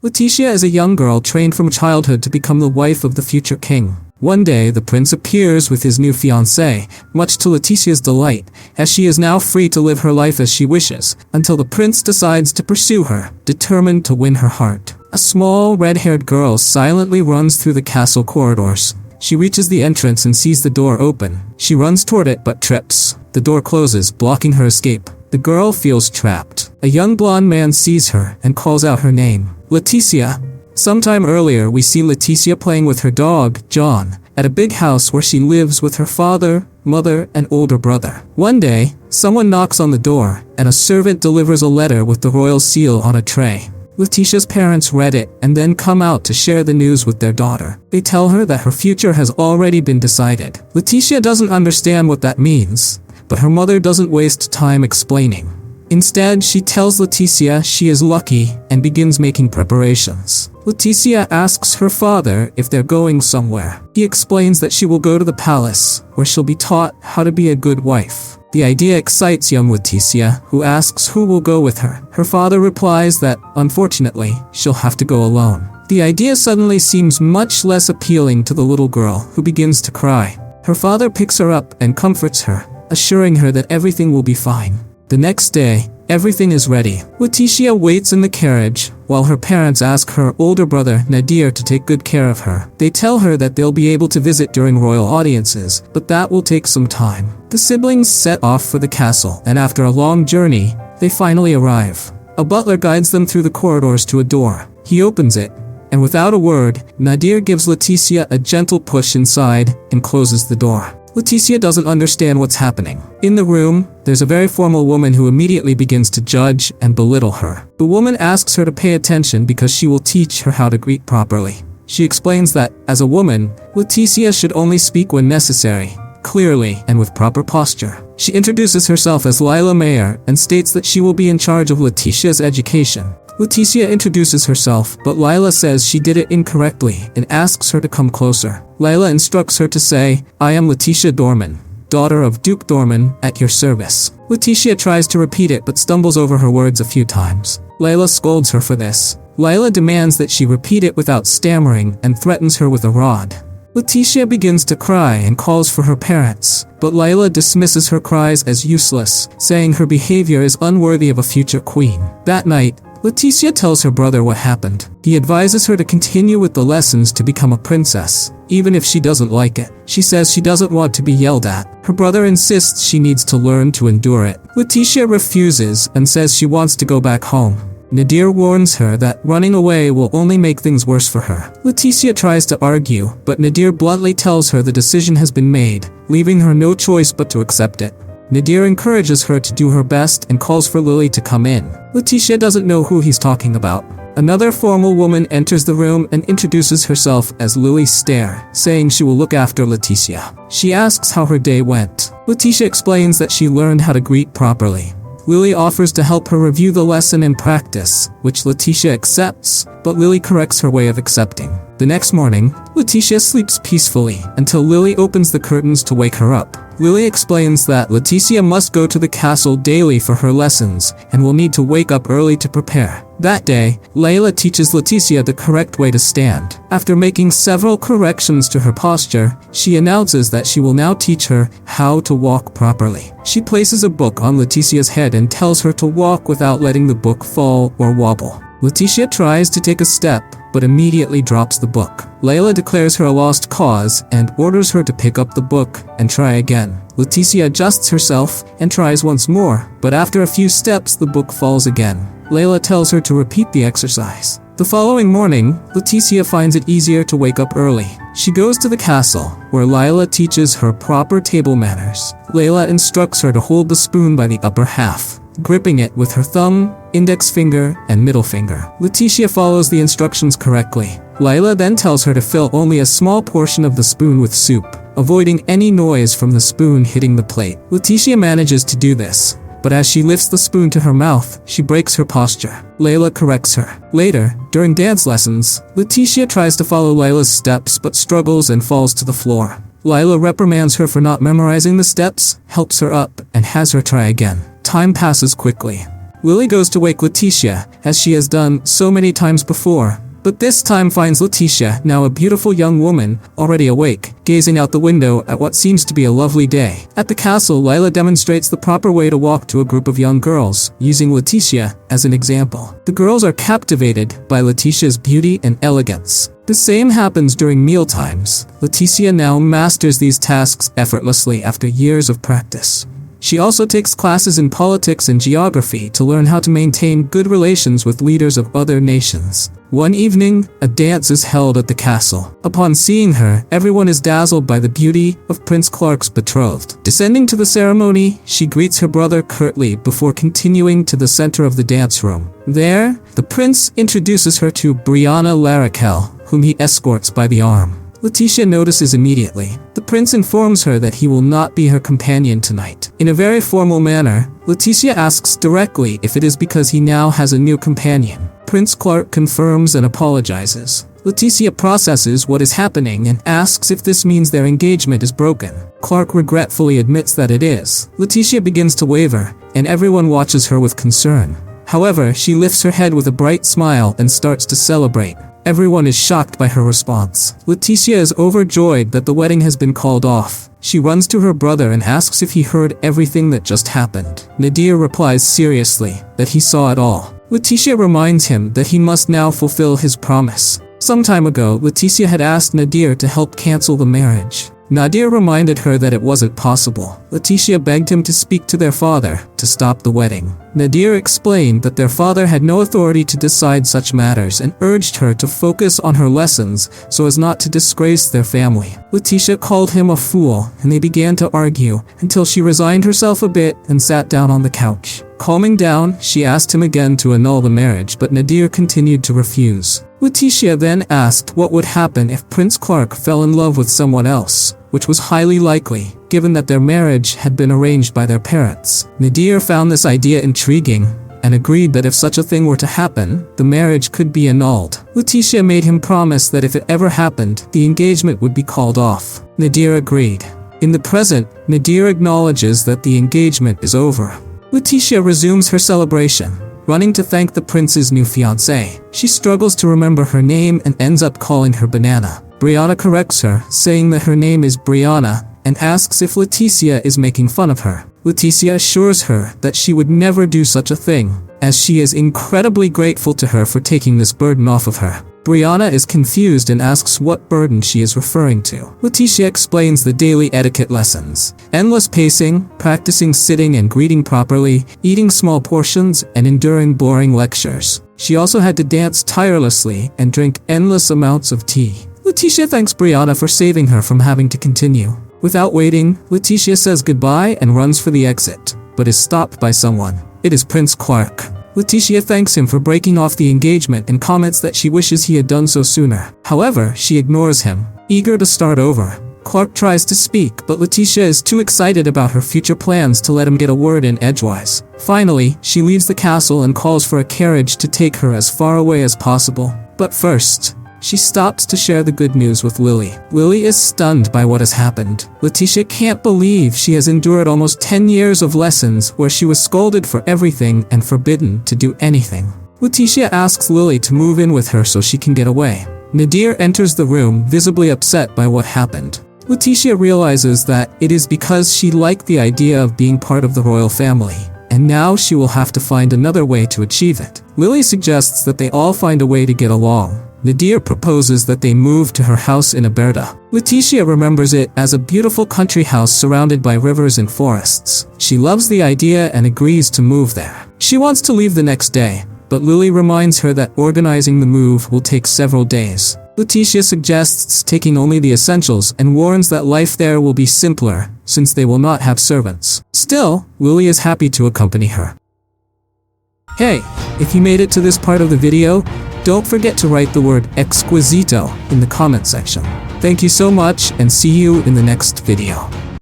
Leticia is a young girl trained from childhood to become the wife of the future king. One day, the prince appears with his new fiancée, much to Leticia's delight, as she is now free to live her life as she wishes, until the prince decides to pursue her, determined to win her heart. A small, red-haired girl silently runs through the castle corridors. She reaches the entrance and sees the door open. She runs toward it but trips. The door closes, blocking her escape. The girl feels trapped. A young blonde man sees her and calls out her name, Leticia. Sometime earlier, we see Leticia playing with her dog, John, at a big house where she lives with her father, mother, and older brother. One day, someone knocks on the door, and a servant delivers a letter with the royal seal on a tray. Leticia's parents read it and then come out to share the news with their daughter. They tell her that her future has already been decided. Leticia doesn't understand what that means, but her mother doesn't waste time explaining. Instead, she tells Leticia she is lucky and begins making preparations. Leticia asks her father if they're going somewhere. He explains that she will go to the palace, where she'll be taught how to be a good wife. The idea excites young Leticia, who asks who will go with her. Her father replies that, unfortunately, she'll have to go alone. The idea suddenly seems much less appealing to the little girl, who begins to cry. Her father picks her up and comforts her, assuring her that everything will be fine. The next day, everything is ready. Leticia waits in the carriage, while her parents ask her older brother, Nadir, to take good care of her. They tell her that they'll be able to visit during royal audiences, but that will take some time. The siblings set off for the castle, and after a long journey, they finally arrive. A butler guides them through the corridors to a door. He opens it, and without a word, Nadir gives Leticia a gentle push inside and closes the door. Leticia doesn't understand what's happening. In the room, there's a very formal woman who immediately begins to judge and belittle her. The woman asks her to pay attention because she will teach her how to greet properly. She explains that, as a woman, Leticia should only speak when necessary, clearly and with proper posture. She introduces herself as Lila Mayer and states that she will be in charge of Leticia's education. Leticia introduces herself, but Lila says she did it incorrectly and asks her to come closer. Lila instructs her to say, "I am Leticia Dorman, daughter of Duke Dorman, at your service." Leticia tries to repeat it but stumbles over her words a few times. Lila scolds her for this. Lila demands that she repeat it without stammering and threatens her with a rod. Leticia begins to cry and calls for her parents, but Lila dismisses her cries as useless, saying her behavior is unworthy of a future queen. That night, Leticia tells her brother what happened. He advises her to continue with the lessons to become a princess, even if she doesn't like it. She says she doesn't want to be yelled at. Her brother insists she needs to learn to endure it. Leticia refuses and says she wants to go back home. Nadir warns her that running away will only make things worse for her. Leticia tries to argue, but Nadir bluntly tells her the decision has been made, leaving her no choice but to accept it. Nadir encourages her to do her best and calls for Lily to come in. Leticia doesn't know who he's talking about. Another formal woman enters the room and introduces herself as Lily Stair, saying she will look after Leticia. She asks how her day went. Leticia explains that she learned how to greet properly. Lily offers to help her review the lesson and practice, which Leticia accepts, but Lily corrects her way of accepting. The next morning, Leticia sleeps peacefully until Lily opens the curtains to wake her up. Lily explains that Leticia must go to the castle daily for her lessons and will need to wake up early to prepare. That day, Layla teaches Leticia the correct way to stand. After making several corrections to her posture, she announces that she will now teach her how to walk properly. She places a book on Leticia's head and tells her to walk without letting the book fall or wobble. Leticia tries to take a step, but immediately drops the book. Layla declares her a lost cause and orders her to pick up the book and try again. Leticia adjusts herself and tries once more, but after a few steps the book falls again. Layla tells her to repeat the exercise. The following morning, Leticia finds it easier to wake up early. She goes to the castle, where Layla teaches her proper table manners. Layla instructs her to hold the spoon by the upper half, gripping it with her thumb, index finger, and middle finger. Leticia follows the instructions correctly. Layla then tells her to fill only a small portion of the spoon with soup, avoiding any noise from the spoon hitting the plate. Leticia manages to do this, but as she lifts the spoon to her mouth, she breaks her posture. Layla corrects her. Later, during dance lessons, Leticia tries to follow Layla's steps but struggles and falls to the floor. Layla reprimands her for not memorizing the steps, helps her up, and has her try again. Time passes quickly. Lily goes to wake Letitia, as she has done so many times before, but this time finds Letitia, now a beautiful young woman, already awake, gazing out the window at what seems to be a lovely day. At the castle, Lila demonstrates the proper way to walk to a group of young girls, using Letitia as an example. The girls are captivated by Letitia's beauty and elegance. The same happens during mealtimes. Letitia now masters these tasks effortlessly after years of practice. She also takes classes in politics and geography to learn how to maintain good relations with leaders of other nations. One evening, a dance is held at the castle. Upon seeing her, everyone is dazzled by the beauty of Prince Clark's betrothed. Descending to the ceremony, she greets her brother curtly before continuing to the center of the dance room. There, the prince introduces her to Brianna Larakel, whom he escorts by the arm. Letitia notices immediately. The prince informs her that he will not be her companion tonight. In a very formal manner, Letitia asks directly if it is because he now has a new companion. Prince Clark confirms and apologizes. Letitia processes what is happening and asks if this means their engagement is broken. Clark regretfully admits that it is. Letitia begins to waver, and everyone watches her with concern. However, she lifts her head with a bright smile and starts to celebrate. Everyone is shocked by her response. Letitia is overjoyed that the wedding has been called off. She runs to her brother and asks if he heard everything that just happened. Nadir replies seriously that he saw it all. Letitia reminds him that he must now fulfill his promise. Some time ago, Letitia had asked Nadir to help cancel the marriage. Nadir reminded her that it wasn't possible. Letitia begged him to speak to their father to stop the wedding. Nadir explained that their father had no authority to decide such matters and urged her to focus on her lessons so as not to disgrace their family. Letitia called him a fool, and they began to argue until she resigned herself a bit and sat down on the couch. Calming down, she asked him again to annul the marriage, but Nadir continued to refuse. Letitia then asked what would happen if Prince Clark fell in love with someone else, which was highly likely, given that their marriage had been arranged by their parents. Nadir found this idea intriguing and agreed that if such a thing were to happen, the marriage could be annulled. Letitia made him promise that if it ever happened, the engagement would be called off. Nadir agreed. In the present, Nadir acknowledges that the engagement is over. Letitia resumes her celebration, running to thank the prince's new fiancée. She struggles to remember her name and ends up calling her Banana. Brianna corrects her, saying that her name is Brianna, and asks if Letitia is making fun of her. Letitia assures her that she would never do such a thing, as she is incredibly grateful to her for taking this burden off of her. Brianna is confused and asks what burden she is referring to. Letitia explains the daily etiquette lessons: endless pacing, practicing sitting and greeting properly, eating small portions, and enduring boring lectures. She also had to dance tirelessly and drink endless amounts of tea. Letitia thanks Brianna for saving her from having to continue. Without waiting, Letitia says goodbye and runs for the exit, but is stopped by someone. It is Prince Clark. Letitia thanks him for breaking off the engagement and comments that she wishes he had done so sooner. However, she ignores him, eager to start over. Clark tries to speak, but Letitia is too excited about her future plans to let him get a word in edgewise. Finally, she leaves the castle and calls for a carriage to take her as far away as possible. But first, she stops to share the good news with Lily. Lily is stunned by what has happened. Letitia can't believe she has endured almost 10 years of lessons where she was scolded for everything and forbidden to do anything. Letitia asks Lily to move in with her so she can get away. Nadir enters the room, visibly upset by what happened. Letitia realizes that it is because she liked the idea of being part of the royal family, and now she will have to find another way to achieve it. Lily suggests that they all find a way to get along. Nadir proposes that they move to her house in Aberta. Letitia remembers it as a beautiful country house surrounded by rivers and forests. She loves the idea and agrees to move there. She wants to leave the next day, but Lily reminds her that organizing the move will take several days. Letitia suggests taking only the essentials and warns that life there will be simpler, since they will not have servants. Still, Lily is happy to accompany her. Hey, if you made it to this part of the video, don't forget to write the word exquisito in the comment section. Thank you so much and see you in the next video.